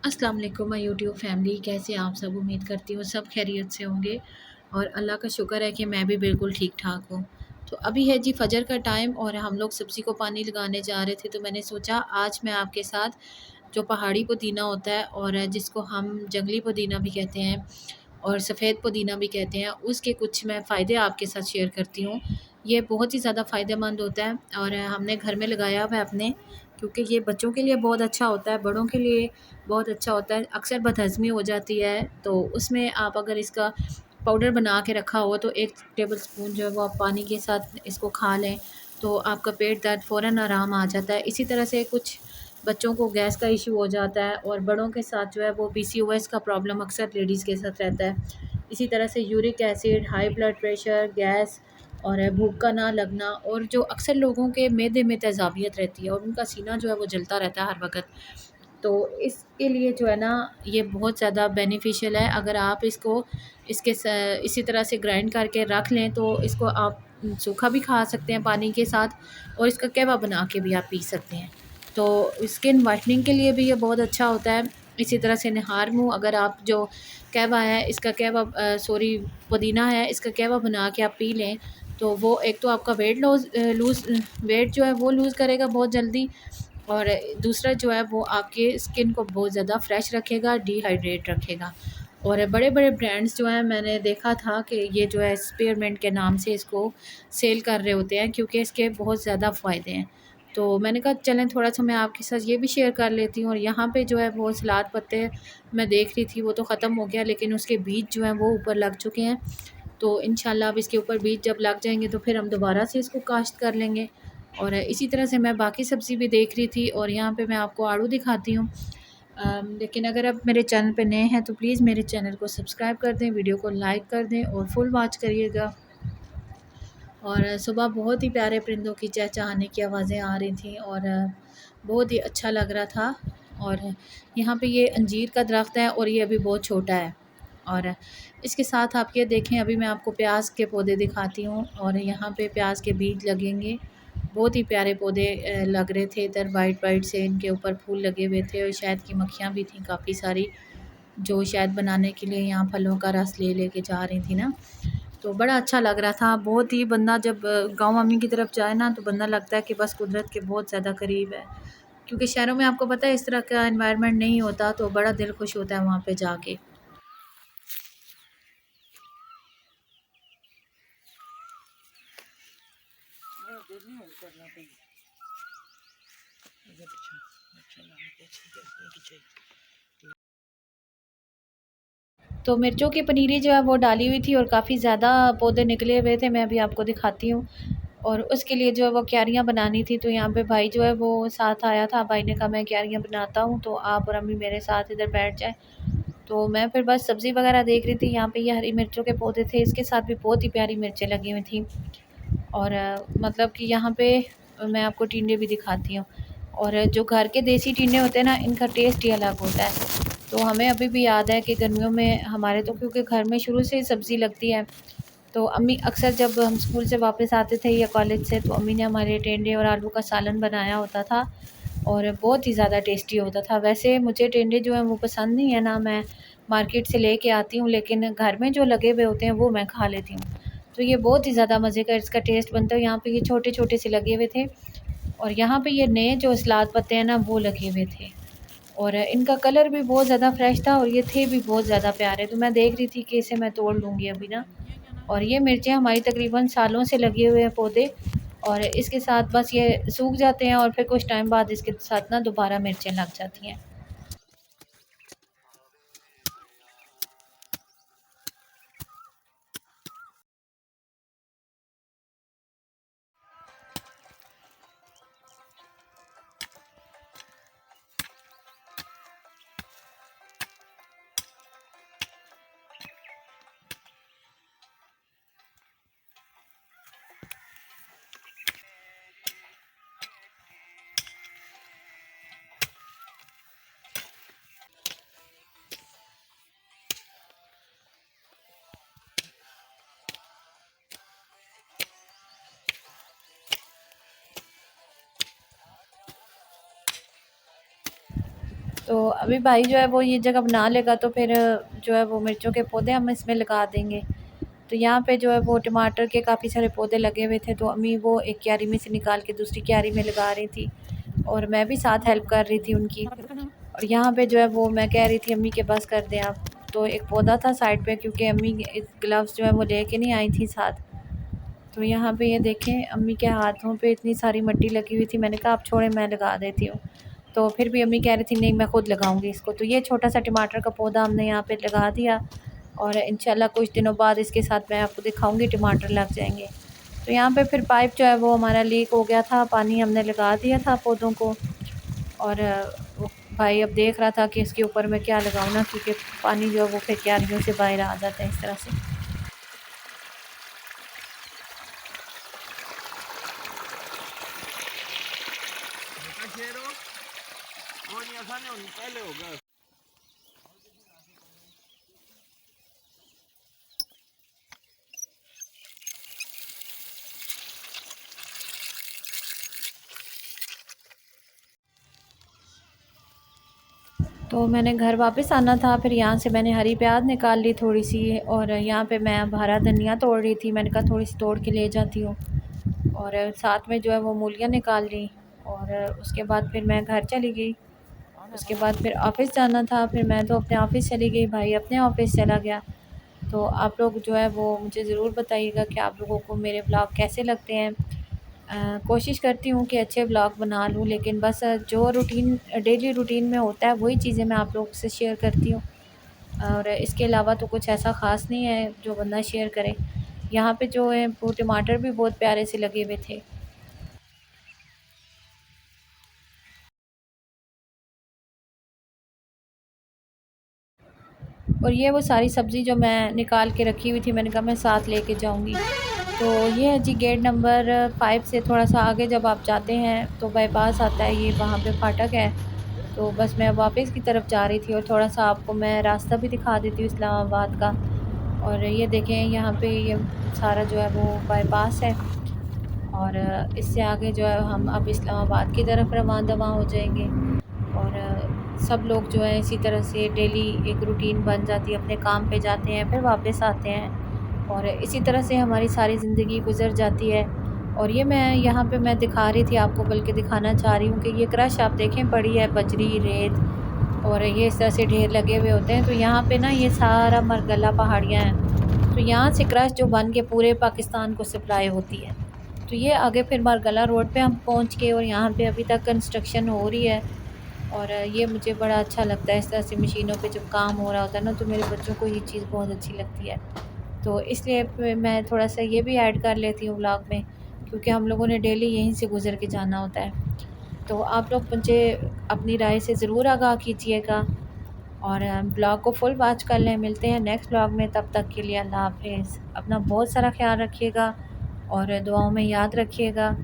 अस्सलाम वालेकुम my YouTube family, कैसे आप सब? उम्मीद करती हूँ सब खैरियत से होंगे और अल्लाह का शुक्र है कि मैं भी बिल्कुल ठीक ठाक हूँ। तो अभी है जी फ़जर का टाइम और हम लोग सब्ज़ी को पानी लगाने जा रहे थे, तो मैंने सोचा आज मैं आपके साथ जो पहाड़ी पुदीना होता है और जिसको हम जंगली पुदीना भी कहते हैं और सफ़ेद पुदीना भी कहते हैं, उसके कुछ मैं फ़ायदे आपके साथ शेयर करती हूँ। ये बहुत ही ज़्यादा फ़ायदेमंद होता है और हमने घर में लगाया हुआ है अपने, क्योंकि ये बच्चों के लिए बहुत अच्छा होता है, बड़ों के लिए बहुत अच्छा होता है। अक्सर बदहज़मी हो जाती है, तो उसमें आप अगर इसका पाउडर बना के रखा हो तो 1 टेबलस्पून जो है वो आप पानी के साथ इसको खा लें, तो आपका पेट दर्द फ़ौरन आराम आ जाता है। इसी तरह से कुछ बच्चों को गैस का इश्यू हो जाता है और बड़ों के साथ जो है वो पीसीओएस का प्रॉब्लम अक्सर लेडीज़ के साथ रहता है। इसी तरह से uric acid, high blood pressure, gas और भूख का ना लगना और जो अक्सर लोगों के मैदे में तेज़ाबियत रहती है और उनका सीना जो है वो जलता रहता है हर वक़्त। तो इसके लिए जो है ना ये बहुत ज़्यादा बेनिफिशियल है। अगर आप इसको इसके इसी तरह से ग्राइंड करके रख लें तो इसको आप सूखा भी खा सकते हैं पानी के साथ और इसका कहवा बना के भी आप पी सकते हैं। तो स्किन वाइटनिंग के लिए भी ये बहुत अच्छा होता है। इसी तरह से निहार मुँह, अगर आप जो कहवा है इसका कहवा सॉरी पुदीना है, इसका कहवा बना के आप पी लें, तो वो एक तो आपका वेट जो है वो लूज़ करेगा बहुत जल्दी और दूसरा जो है वो आपके स्किन को बहुत ज़्यादा फ्रेश रखेगा, डिहाइड्रेट रखेगा। और बड़े-बड़े ब्रांड्स जो हैं मैंने देखा था कि ये जो है स्पीयरमिंट के नाम से इसको सेल कर रहे होते हैं, क्योंकि इसके बहुत ज़्यादा फ़ायदे हैं। तो मैंने कहा चलें थोड़ा-सा मैं आपके साथ ये भी शेयर कर लेती हूँ। और यहाँ पे जो है वो सलाद पत्ते मैं देख रही थी, वो तो ख़त्म हो गया, लेकिन उसके बीज जो हैं वो ऊपर लग चुके हैं। तो इंशाल्लाह अब इसके ऊपर बीज जब लग जाएँगे तो फिर हम दोबारा से इसको काश्त कर लेंगे। और इसी तरह से मैं बाकी सब्ज़ी भी देख रही थी और यहाँ पे मैं आपको आड़ू दिखाती हूँ। लेकिन अगर आप मेरे चैनल पे नए हैं तो प्लीज़ मेरे चैनल को सब्सक्राइब कर दें, वीडियो को लाइक कर दें और फुल वॉच करिएगा। और सुबह बहुत ही प्यारे परिंदों की चहचहाने की आवाज़ें आ रही थी और बहुत ही अच्छा लग रहा था। और यहाँ पे ये अंजीर का दरख्त है और ये अभी बहुत छोटा है। और इसके साथ आप ये देखें, अभी मैं आपको प्याज के पौधे दिखाती हूँ और यहाँ पे प्याज के बीज लगेंगे। बहुत ही प्यारे पौधे लग रहे थे, इधर वाइट वाइट से इनके ऊपर फूल लगे हुए थे और शहद की मक्खियाँ भी थीं काफ़ी सारी, जो शहद बनाने के लिए यहाँ फलों का रस ले लेके जा रही थी ना। तो बड़ा अच्छा लग रहा था। बहुत ही बंदा जब गाँव मम्मी की तरफ जाए ना तो बंदा लगता है कि बस कुदरत के बहुत ज़्यादा करीब है, क्योंकि शहरों में आपको पता है इस तरह का एनवायरनमेंट नहीं होता, तो बड़ा दिल खुश होता है वहाँ पे जाके। तो मिर्चों की पनीरी जो है वो डाली हुई थी और काफ़ी ज़्यादा पौधे निकले हुए थे, मैं अभी आपको दिखाती हूँ। और उसके लिए जो है वो क्यारियाँ बनानी थी, तो यहाँ पे भाई जो है वो साथ आया था। भाई ने कहा मैं क्यारियाँ बनाता हूँ, तो आप और अम्मी मेरे साथ इधर बैठ जाएँ। तो मैं फिर बस सब्ज़ी वगैरह देख रही थी। यहाँ पे ये हरी मिर्चों के पौधे थे, इसके साथ भी बहुत ही प्यारी मिर्चें लगी हुई थी। और मतलब कि यहाँ पे मैं आपको टिंडे भी दिखाती हूँ। और जो घर के देसी टिंडे होते हैं ना, इनका टेस्ट ही अलग होता है। तो हमें अभी भी याद है कि गर्मियों में हमारे तो क्योंकि घर में शुरू से ही सब्ज़ी लगती है, तो अम्मी अक्सर जब हम स्कूल से वापस आते थे या कॉलेज से, तो अम्मी ने हमारे टेंडे और आलू का सालन बनाया होता था और बहुत ही ज़्यादा टेस्टी होता था। वैसे मुझे टेंडे जो हैं वो पसंद नहीं है ना, मैं मार्केट से लेके आती हूँ, लेकिन घर में जो लगे हुए होते हैं वो मैं खा लेती हूँ। तो ये बहुत ही ज़्यादा मज़े का इसका टेस्ट बनता है। यहाँ पे ये छोटे-छोटे से लगे हुए थे और यहाँ पे ये नए जो सलाद पत्ते हैं ना वो लगे हुए थे और इनका कलर भी बहुत ज़्यादा फ्रेश था और ये थे भी बहुत ज़्यादा प्यारे। तो मैं देख रही थी कि इसे मैं तोड़ लूँगी अभी ना। और ये मिर्चें हमारी तकरीबन सालों से लगे हुए हैं पौधे और इसके साथ बस ये सूख जाते हैं और फिर कुछ टाइम बाद इसके साथ ना दोबारा मिर्चें लग जाती हैं। तो अभी भाई जो है वो ये जगह बना लेगा तो फिर जो है वो मिर्चों के पौधे हम इसमें लगा देंगे। तो यहाँ पे जो है वो टमाटर के काफ़ी सारे पौधे लगे हुए थे, तो अम्मी वो एक क्यारी में से निकाल के दूसरी क्यारी में लगा रही थी और मैं भी साथ हेल्प कर रही थी उनकी। और यहाँ पे जो है वो मैं कह रही थी अम्मी के बस कर दें आप। तो एक पौधा था साइड पे, क्योंकि अम्मी ग्लव्स जो है वो लेके नहीं आई थी साथ। तो यहाँ पे ये देखें अम्मी के हाथों पे इतनी सारी मिट्टी लगी हुई थी। मैंने कहा आप छोड़े, मैं लगा देती हूँ। तो फिर भी अम्मी कह रही थी नहीं मैं खुद लगाऊंगी इसको। तो ये छोटा सा टमाटर का पौधा हमने यहाँ पे लगा दिया और इंशाल्लाह कुछ दिनों बाद इसके साथ मैं आपको दिखाऊंगी टमाटर लग जाएंगे। तो यहाँ पे फिर पाइप जो है वो हमारा लीक हो गया था, पानी हमने लगा दिया था पौधों को। और भाई अब देख रहा था कि इसके ऊपर मैं क्या लगाऊँ ना, क्योंकि पानी जो है वो फिर क्यारियों से बाहर आ जाता है इस तरह से। तो मैंने घर वापस आना था, फिर यहाँ से मैंने हरी प्याज निकाल ली थोड़ी सी, और यहाँ पे मैं अब हरा धनिया तोड़ रही थी। मैंने कहा थोड़ी सी तोड़ के ले जाती हूँ। और साथ में जो है वो मूलियाँ निकाल ली। और उसके बाद फिर मैं घर चली गई। उसके बाद फिर ऑफ़िस जाना था, फिर मैं तो अपने ऑफ़िस चली गई, भाई अपने ऑफ़िस चला गया। तो आप लोग जो है वो मुझे ज़रूर बताइएगा कि आप लोगों को मेरे ब्लॉग कैसे लगते हैं। कोशिश करती हूँ कि अच्छे ब्लॉग बना लूँ, लेकिन बस जो रूटीन डेली रूटीन में होता है वही चीज़ें मैं आप लोगों से शेयर करती हूँ। और इसके अलावा तो कुछ ऐसा ख़ास नहीं है जो बंदा शेयर करे। यहाँ पे जो है वो टमाटर भी बहुत प्यारे से लगे हुए थे। और ये वो सारी सब्ज़ी जो मैं निकाल के रखी हुई थी, मैंने कहा मैं साथ लेके जाऊंगी। तो ये है जी गेट नंबर 5 से थोड़ा सा आगे जब आप जाते हैं तो बाईपास आता है, ये वहाँ पे फाटक है। तो बस मैं वापस की तरफ जा रही थी और थोड़ा सा आपको मैं रास्ता भी दिखा देती हूँ इस्लामाबाद का। और ये देखें यहाँ पे ये सारा जो है वो बाईपास है। और इससे आगे जो है हम अब इस्लामाबाद की तरफ रवाना दवा हो जाएंगे। और सब लोग जो है इसी तरह से डेली एक रूटीन बन जाती है, अपने काम पे जाते हैं फिर वापस आते हैं, और इसी तरह से हमारी सारी ज़िंदगी गुजर जाती है। और ये मैं यहाँ पे मैं दिखा रही थी आपको, बल्कि दिखाना चाह रही हूँ कि ये क्रश आप देखें पड़ी है, बजरी रेत और ये इस तरह से ढेर लगे हुए होते हैं। तो यहाँ पे ना ये सारा मरगला पहाड़ियाँ हैं, तो यहाँ से क्रश जो बन के पूरे पाकिस्तान को सप्लाई होती है। तो ये आगे फिर मरगला रोड पे हम पहुँच गए और यहाँ पे अभी तक कंस्ट्रक्शन हो रही है। और ये मुझे बड़ा अच्छा लगता है इस तरह से मशीनों पे जब काम हो रहा होता है ना, तो मेरे बच्चों को ये चीज़ बहुत अच्छी लगती है। तो इसलिए मैं थोड़ा सा ये भी ऐड कर लेती हूँ व्लॉग में, क्योंकि हम लोगों ने डेली यहीं से गुज़र के जाना होता है। तो आप लोग मुझे अपनी राय से ज़रूर आगाह कीजिएगा और ब्लॉग को फुल वॉच कर लें। मिलते हैं नेक्स्ट ब्लॉग में, तब तक के लिए अल्लाह हाफिज़। अपना बहुत सारा ख्याल रखिएगा और दुआओं में याद रखिएगा।